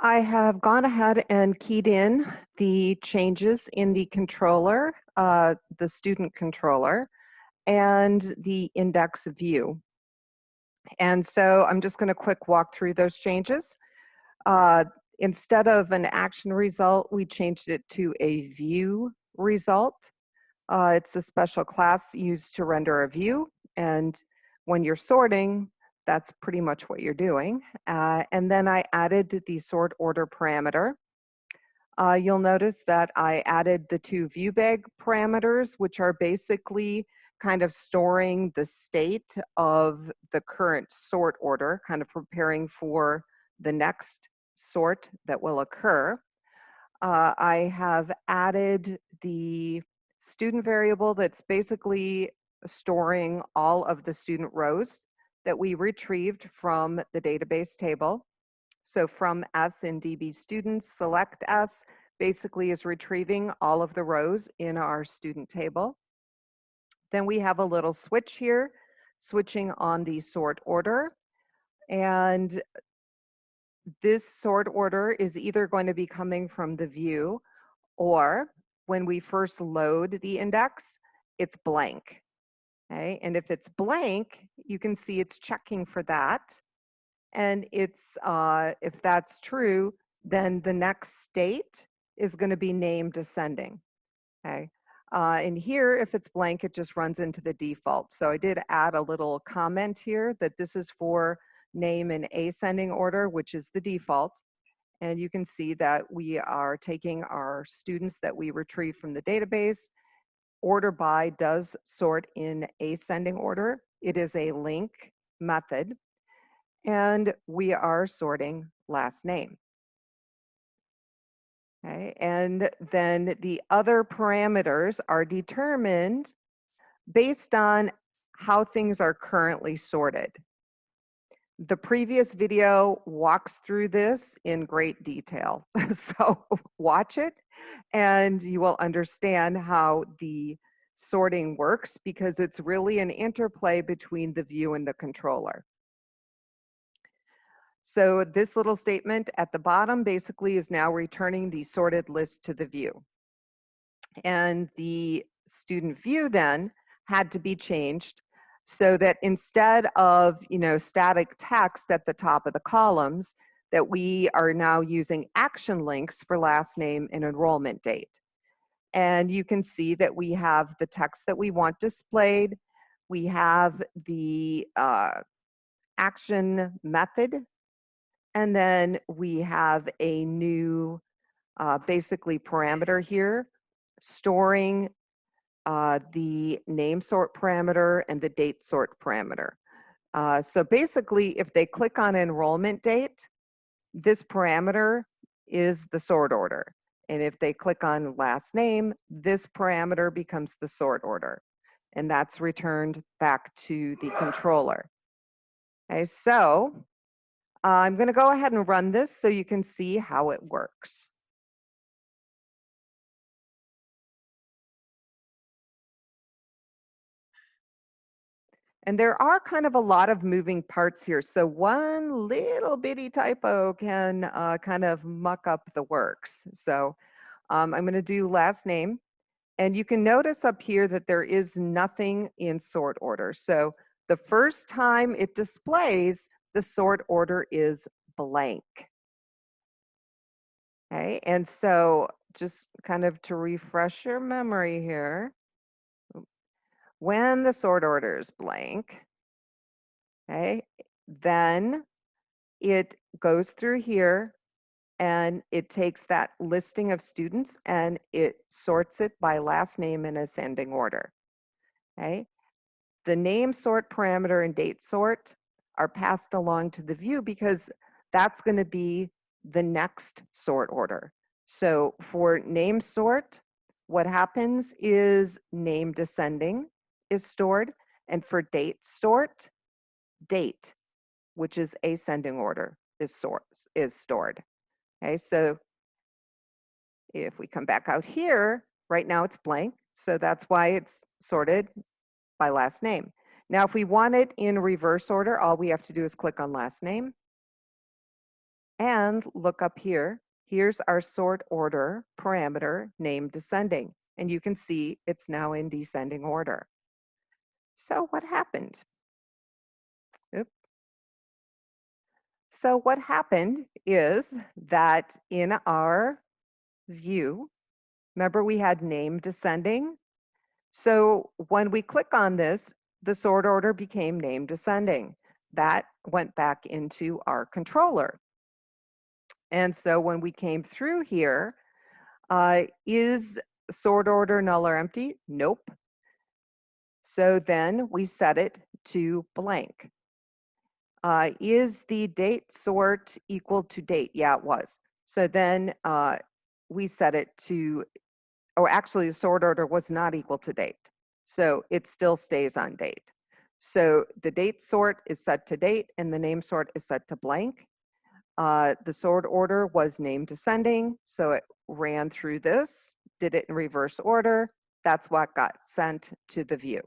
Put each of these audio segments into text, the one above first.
I have gone ahead and keyed in the changes in the controller, the student controller, and the index view. And so I'm just going to quick walk through those changes. Uh, Instead of an action result, we changed it to a view result. It's a special class used to render a view. And when you're sorting, that's pretty much what you're doing. And then I added the sort order parameter. You'll notice that I added the two viewBag parameters, which are basically kind of storing the state of the current sort order, kind of preparing for the next sort that will occur. I have added the student variable that's basically storing all of the student rows that we retrieved from the database table. So from S in DB students, select S basically is retrieving all of the rows in our student table. Then we have a little switch here, switching on the sort order. And this sort order is either going to be coming from the view, or when we first load the index, it's blank. Okay? And if it's blank, you can see it's checking for that. And it's if that's true, then the next state is going to be name descending. Okay. And here, if it's blank, it just runs into the default. So I did add a little comment here that this is for name in ascending order, which is the default. And you can see that we are taking our students that we retrieve from the database. Order by does sort in ascending order. It is a link method. And we are sorting last name. Okay, and then the other parameters are determined based on how things are currently sorted. The previous video walks through this in great detail. So watch it and you will understand how the sorting works, because it's really an interplay between the view and the controller. So this little statement at the bottom basically is now returning the sorted list to the view. And the student view then had to be changed so that instead of, static text at the top of the columns, that we are now using action links for last name and enrollment date. And you can see that we have the text that we want displayed. We have the action method. And then we have a new basically parameter here, storing the name sort parameter and the date sort parameter. So basically, if they click on enrollment date, this parameter is the sort order. And if they click on last name, this parameter becomes the sort order. And that's returned back to the controller. Okay, so I'm going to go ahead and run this so you can see how it works. And there are kind of a lot of moving parts here. So one little bitty typo can kind of muck up the works. So I'm going to do last name. And you can notice up here that there is nothing in sort order. So the first time it displays, the sort order is blank. Okay, and so just kind of to refresh your memory here, when the sort order is blank, okay, then it goes through here and it takes that listing of students and it sorts it by last name in ascending order. Okay, the name sort parameter and date sort are passed along to the view because that's going to be the next sort order. So for name sort, what happens is name descending is stored, and for date sort, date, which is ascending order, is stored. Okay, so if we come back out here, right now it's blank, so that's why it's sorted by last name. Now, if we want it in reverse order, all we have to do is click on last name. And look up here. Here's our sort order parameter named descending. And you can see it's now in descending order. So what happened? Oops. So what happened is that in our view, remember we had name descending? So when we click on this, the sort order became name descending. That went back into our controller. And so when we came through here, is sort order null or empty? Nope. So then we set it to blank. Is the date sort equal to date? Yeah, it was. So then we set it to, or actually the sort order was not equal to date. So it still stays on date. So the date sort is set to date and the name sort is set to blank. The sort order was name descending, so it ran through this, did it in reverse order. That's what got sent to the view.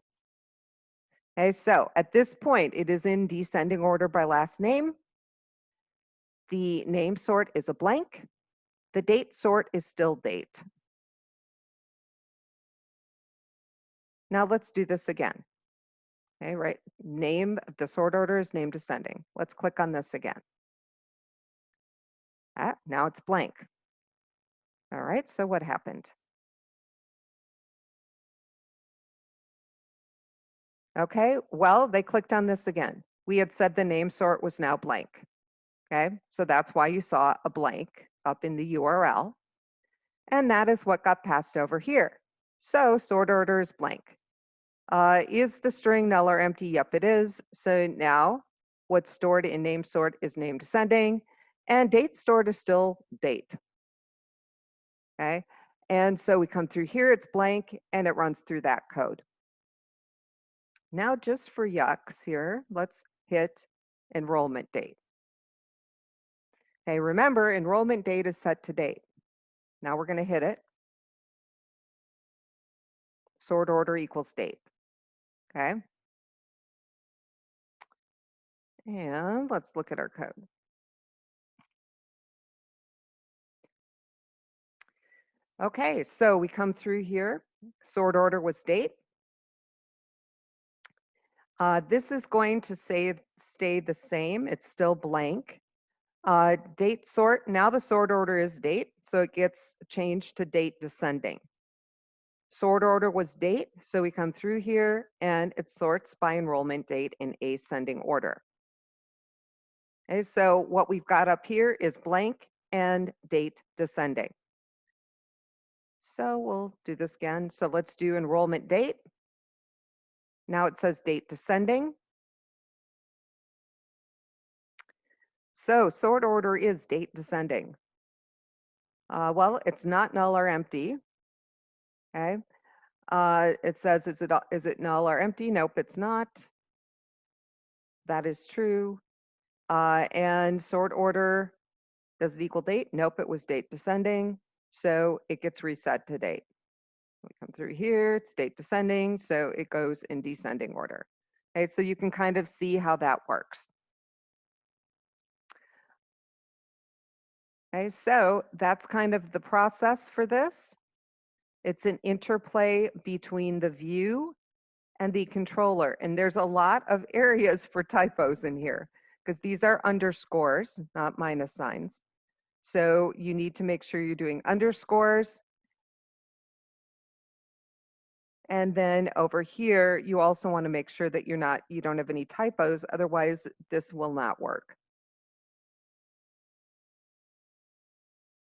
Okay, so at this point, it is in descending order by last name. The name sort is a blank. The date sort is still date. Now let's do this again. Okay, right, name, the sort order is name descending. Let's click on this again. Now it's blank. All right, so what happened? Okay, well, they clicked on this again. We had said the name sort was now blank. Okay, so that's why you saw a blank up in the URL. And that is what got passed over here. So sort order is blank. Is the string null or empty? Yep, it is. So now what's stored in name sort is name descending, and date stored is still date. Okay, and so we come through here, it's blank, and it runs through that code. Now, just for yucks here, let's hit enrollment date. Okay, remember, enrollment date is set to date. Now we're going to hit it. Sort order equals date. Okay. And let's look at our code. Okay, so we come through here. Sort order was date. This is going to stay the same. It's still blank. Date sort, now the sort order is date, so it gets changed to date descending. Sort order was date, so we come through here and it sorts by enrollment date in ascending order. Okay, so what we've got up here is blank and date descending. So we'll do this again. So let's do enrollment date. Now it says date descending. So sort order is date descending. Well, it's not null or empty. Okay. It says, is it null or empty? Nope, it's not. That is true. And sort order, does it equal date? Nope, it was date descending. So it gets reset to date. We come through here, it's date descending, so it goes in descending order. Okay, so you can kind of see how that works. Okay, so that's kind of the process for this. It's an interplay between the view and the controller. And there's a lot of areas for typos in here because these are underscores, not minus signs. So you need to make sure you're doing underscores. And then over here, you also want to make sure that you don't have any typos, otherwise this will not work.